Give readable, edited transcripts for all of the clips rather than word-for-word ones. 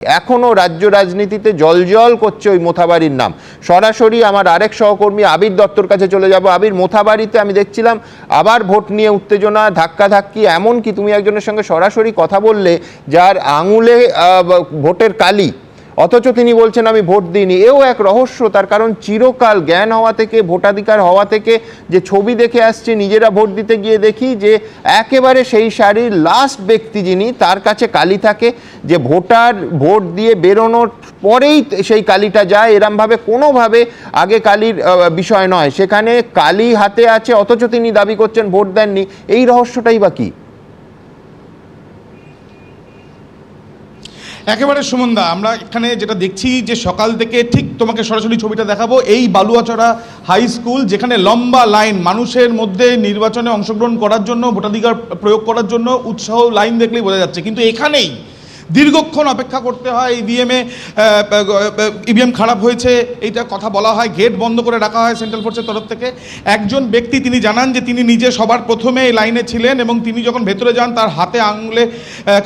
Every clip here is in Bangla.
এখনো রাজ্য রাজনীতিতে জলজল করছে ওই মোথাবাড়ির নাম। সরাসরি আমার আরেক সহকর্মী আবির দত্তর কাছে চলে যাব। আবির, মোথাবাড়িতে আমি দেখছিলাম আবার ভোট নিয়ে উত্তেজনা, ধাক্কাধাক্কি, এমনকি তুমি একজনের সঙ্গে সরাসরি কথা বললে যার আঙুলে ভোটের কালি, অথচ তিনি বলছেন আমি ভোট দিইনি। এও এক রহস্য, তার কারণ চিরকাল জ্ঞান হওয়া থেকে, ভোটাধিকার হওয়া থেকে যে ছবি দেখে আসছে, নিজেরা ভোট দিতে গিয়ে দেখি যে একেবারে সেই সারির লাস্ট ব্যক্তি যিনি, তার কাছে কালি থাকে, যে ভোটার ভোট দিয়ে বেরোনোর পরেই সেই কালিটা যায়, এরমভাবে কোনোভাবে আগে কালির বিষয় নয়, সেখানে কালি হাতে আছে অথচ তিনি দাবি করছেন ভোট দেননি। এই রহস্যটাই বা কি? একেবারে সুমনদা, আমরা এখানে যেটা দেখছি যে সকাল থেকে, ঠিক তোমাকে সরাসরি ছবিটা দেখাবো, এই বালুয়াচড়া হাই স্কুল, যেখানে লম্বা লাইন, মানুষের মধ্যে নির্বাচনে অংশগ্রহণ করার জন্য, ভোটাধিকার প্রয়োগ করার জন্য উৎসাহ, লাইন দেখলেই বোঝা যাচ্ছে। কিন্তু এখানেই দীর্ঘক্ষণ অপেক্ষা করতে হয়। ইভিএম খারাপ হয়েছে এইটা কথা বলা হয়, গেট বন্ধ করে রাখা হয় সেন্ট্রাল ফোর্সের তরফ থেকে। একজন ব্যক্তি তিনি জানান যে তিনি নিজে সবার প্রথমে এই লাইনে ছিলেন এবং তিনি যখন ভেতরে যান তার হাতে আঙুলে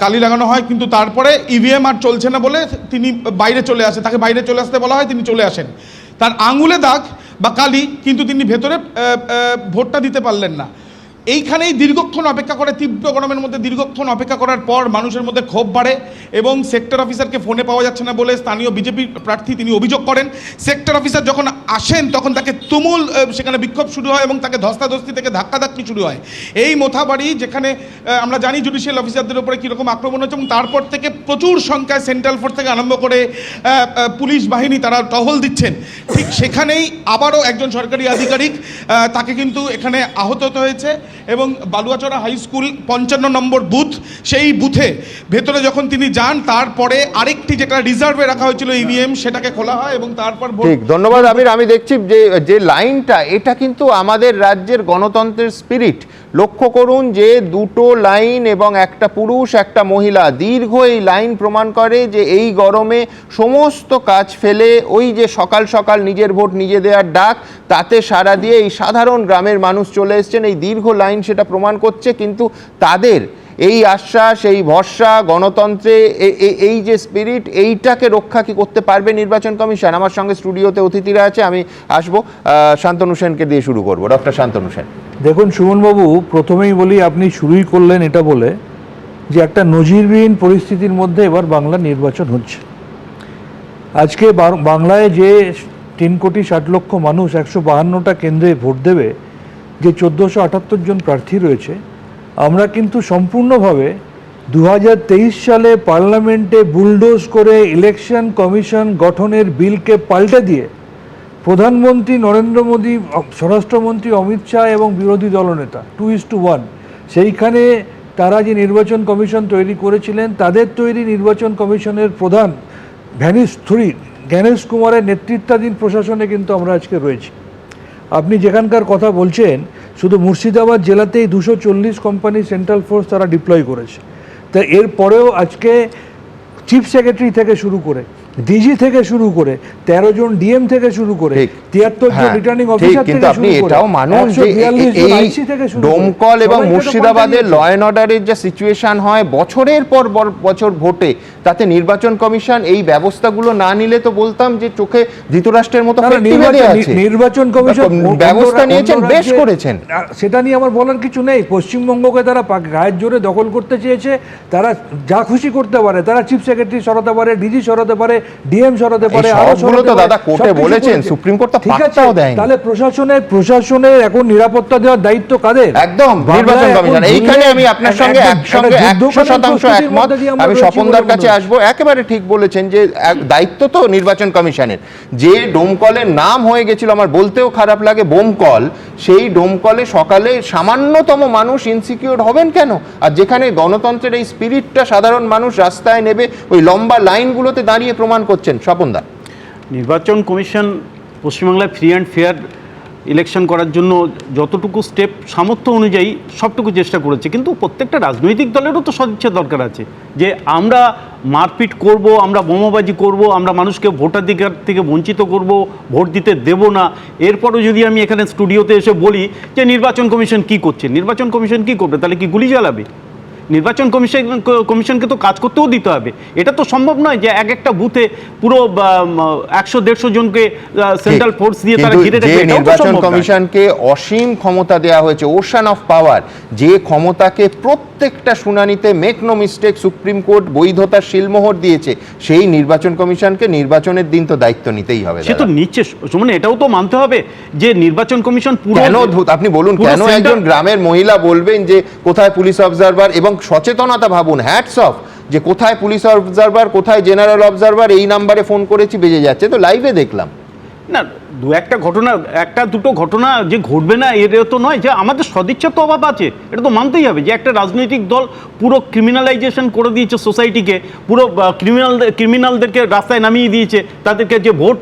কালি লাগানো হয়, কিন্তু তারপরে ইভিএম আর চলছে না বলে তিনি বাইরে চলে আসে, তাকে বাইরে চলে আসতে বলা হয়, তিনি চলে আসেন। তার আঙুলে দাগ বা কালি, কিন্তু তিনি ভেতরে ভোটটা দিতে পারলেন না। এইখানেই দীর্ঘক্ষণ অপেক্ষা করে, তীব্র গরমের মধ্যে দীর্ঘক্ষণ অপেক্ষা করার পর মানুষের মধ্যে ক্ষোভ বাড়ে এবং সেক্টর অফিসারকে ফোনে পাওয়া যাচ্ছে না বলে স্থানীয় বিজেপি প্রার্থী তিনি অভিযোগ করেন। সেক্টর অফিসার যখন আসেন তখন তাকে তুমুল সেখানে বিক্ষোভ শুরু হয় এবং তাকে ধস্তাধস্তি থেকে ধাক্কাধাক্কি শুরু হয়। এই মোথাবাড়ি, যেখানে আমরা জানি জুডিশিয়াল অফিসারদের উপরে কীরকম আক্রমণ হচ্ছে, এবং তারপর থেকে প্রচুর সংখ্যায় সেন্ট্রাল ফোর্স থেকে আরম্ভ করে পুলিশ বাহিনী তারা টহল দিচ্ছেন। ঠিক সেখানেই আবারও একজন সরকারি আধিকারিক, তাকে কিন্তু এখানে আহত হয়েছে এবং বালুয়াচড়া হাই স্কুল 55 নম্বর বুথ, সেই বুথে ভেতরে যখন তিনি যান তারপরে আরেকটি যেটা রিজার্ভে রাখা হয়েছিল ইভিএম, সেটাকে খোলা হয় এবং তারপর ঠিক। ধন্যবাদ আবির। আমি দেখছি যে লাইনটা, এটা কিন্তু আমাদের রাজ্যের গণতন্ত্রের স্পিরিট। লক্ষ্য করুন যে দুটো লাইন এবং একটা পুরুষ একটা মহিলা, দীর্ঘ এই লাইন প্রমাণ করে যে এই গরমে সমস্ত কাজ ফেলে ওই যে সকাল সকাল নিজের ভোট নিজে দেওয়ার ডাক, তাতে সাড়া দিয়ে এই সাধারণ গ্রামের মানুষ চলে এসছেন। এই দীর্ঘ লাইন সেটা প্রমাণ করছে। কিন্তু তাদের এই আশ্বাস, এই ভরসা, গণতন্ত্রে এই যে স্পিরিট, এইটাকে রক্ষা কি করতে পারবে নির্বাচন কমিশন? আমার সঙ্গে স্টুডিওতে অতিথিরা আছে, আমি আসবো। শান্তনু সেনকে দিয়ে শুরু করবো। ডক্টর শান্তনু সেন। দেখুন সুমনবাবু, প্রথমেই বলি, আপনি শুরুই করলেন এটা বলে যে একটা নজিরবিহীন পরিস্থিতির মধ্যে এবার বাংলা নির্বাচন হচ্ছে। আজকে বাংলায় যে 3,60,00,000 মানুষ 152টা কেন্দ্রে ভোট দেবে, যে 1478 জন প্রার্থী রয়েছে, আমরা কিন্তু সম্পূর্ণভাবে 2023 সালে পার্লামেন্টে বুলডোজ করে ইলেকশন কমিশন গঠনের বিলকে পাল্টে দিয়ে প্রধানমন্ত্রী নরেন্দ্র মোদী, স্বরাষ্ট্রমন্ত্রী অমিত শাহ এবং বিরোধী দলনেতা 2:1, সেইখানে তারা যে নির্বাচন কমিশন তৈরি করেছিলেন, তাদের তৈরি নির্বাচন কমিশনের প্রধান জ্ঞানেশ কুমারের নেতৃত্বাধীন প্রশাসনে কিন্তু আমরা আজকে রয়েছি। আপনি যেখানকার কথা বলছেন, শুধু মুর্শিদাবাদ জেলাতেই 240 কোম্পানি সেন্ট্রাল ফোর্স তারা ডিপ্লয় করেছে। তা এরপরেও আজকে চিফ সেক্রেটারি থেকে শুরু করে, ডিজি থেকে শুরু করে, 13 জন ডিএম থেকে শুরু করে, 73 জন রিটার্নিং অফিসার থেকে শুরু করে, এটাও মানুষ যে ডোমকল এবং মুর্শিদাবাদের ল অ্যান্ড অর্ডারের যে সিচুয়েশন হয় বছরের পর বছর ভোটে, তাতে নির্বাচন কমিশন এই ব্যবস্থাগুলো না নিলে তো বলতাম যে চোখে ধৃতরাষ্ট্রের মতো নির্বাচন কমিশন ব্যবস্থা নিয়েছেন, বেশ করেছেন। সেটা নিয়ে আমার বলার কিছু নেই। পশ্চিমবঙ্গকে তারা গায়ের জোরে দখল করতে চেয়েছে, তারা যা খুশি করতে পারে, তারা চিফ সেক্রেটারি সরাতে পারে, ডিজি সরাতে পারে, ডিএম সরাতে পারে, দাদা কোর্টে বলেছেন, সুপ্রিম কোর্ট তো পাত্তাও দেয়নি। তাহলে প্রশাসনের এখন নিরাপত্তা দেওয়ার দায়িত্ব কাদের? একদম নির্বাচন কমিশন। এইখানে আমি আপনার সঙ্গে 100% একমত। আমি স্বপনদার কাছে আসবো। একেবারে ঠিক বলেছেন যে দায়িত্ব তো নির্বাচন কমিশনের। যে ডোমকলের নাম হয়ে গেছিল, আমার বলতেও খারাপ লাগে, বোমকল, সেই ডোমকলে সকালে সামান্যতম মানুষ ইনসিকিউর হবেন কেন? আর যেখানে গণতন্ত্রের এই স্পিরিটটা সাধারণ মানুষ রাস্তায় নেবে ওই লম্বা লাইনগুলোতে দাঁড়িয়ে প্রমাণ করছেন। স্বপনদা, নির্বাচন কমিশন পশ্চিমবাংলায় ফ্রি অ্যান্ড ফেয়ার ইলেকশন করার জন্য যতটুকু স্টেপ সামর্থ্য অনুযায়ী সবটুকু চেষ্টা করেছে, কিন্তু প্রত্যেকটা রাজনৈতিক দলেরও তো সদিচ্ছা দরকার আছে যে আমরা মারপিট করব, আমরা বোমাবাজি করব, আমরা মানুষকে ভোটাধিকার থেকে বঞ্চিত করব, ভোট দিতে দেব না। এরপরও যদি আমি এখানে স্টুডিওতে এসে বলি যে নির্বাচন কমিশন কি করছে, নির্বাচন কমিশন কি করবে, তাহলে কি গুলি চালাবে? নির্বাচন কমিশনকে তো কাজ করতেও দিতে হবে। এটা তো সম্ভব নয় যে এক একটা বুথে পুরো 100-150 জনকে সেন্ট্রাল ফোর্স দিয়ে তারা ঘিরে রাখবে। এটাও তো নির্বাচন সম্ভব নয়। কমিশনকে অসীম ক্ষমতা দেওয়া হয়েছে, ওশান অফ পাওয়ার, যে ক্ষমতাকে প্রত্যেকটা শুনানিতে make no mistake supreme court বৈধতার শিলমোহর দিয়েছে, সেই নির্বাচন কমিশনকে নির্বাচনের দিন তো দায়িত্ব নিতেই হবে। সে তো নিচ্ছে, মানে এটাও তো মানতে হবে যে নির্বাচন কমিশন পুরো কেন আপনি বলুন, কেন একজন গ্রামের মহিলা বলবেন যে কোথায় পুলিশ অবজারভার, এবং সচেতনতা ভাবুন, হ্যাটস অফ, যে কোথায় পুলিশ অবজারভার কোথায় জেনারেল অবজারভার, এই নাম্বারে ফোন করেছি বেজে যাচ্ছে, তো লাইভে দেখলাম। না, দু একটা ঘটনা, একটা দুটো ঘটনা যে ঘটবে না এর তো নয়, যে আমাদের সদিচ্ছার তো অভাব আছে, এটা তো মানতেই হবে যে একটা রাজনৈতিক দল পুরো ক্রিমিনালাইজেশন করে দিয়েছে সোসাইটিকে, পুরো ক্রিমিনালদেরকে রাস্তায় নামিয়ে দিয়েছে, তাদেরকে যে ভোট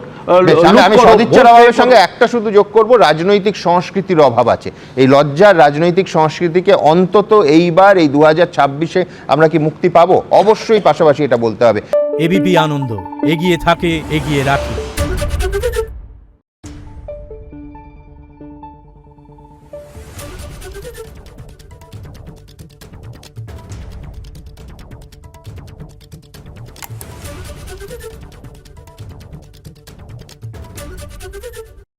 আমি সদিচ্ছার অভাবের সঙ্গে একটা শুধু যোগ করব, রাজনৈতিক সংস্কৃতির অভাব আছে। এই লজ্জার রাজনৈতিক সংস্কৃতিকে অন্তত এইবার এই 2026-এ আমরা কি মুক্তি পাবো? অবশ্যই পাশাপাশি এটা বলতে হবে। এবিপি আনন্দ, এগিয়ে থাকে, এগিয়ে রাখে।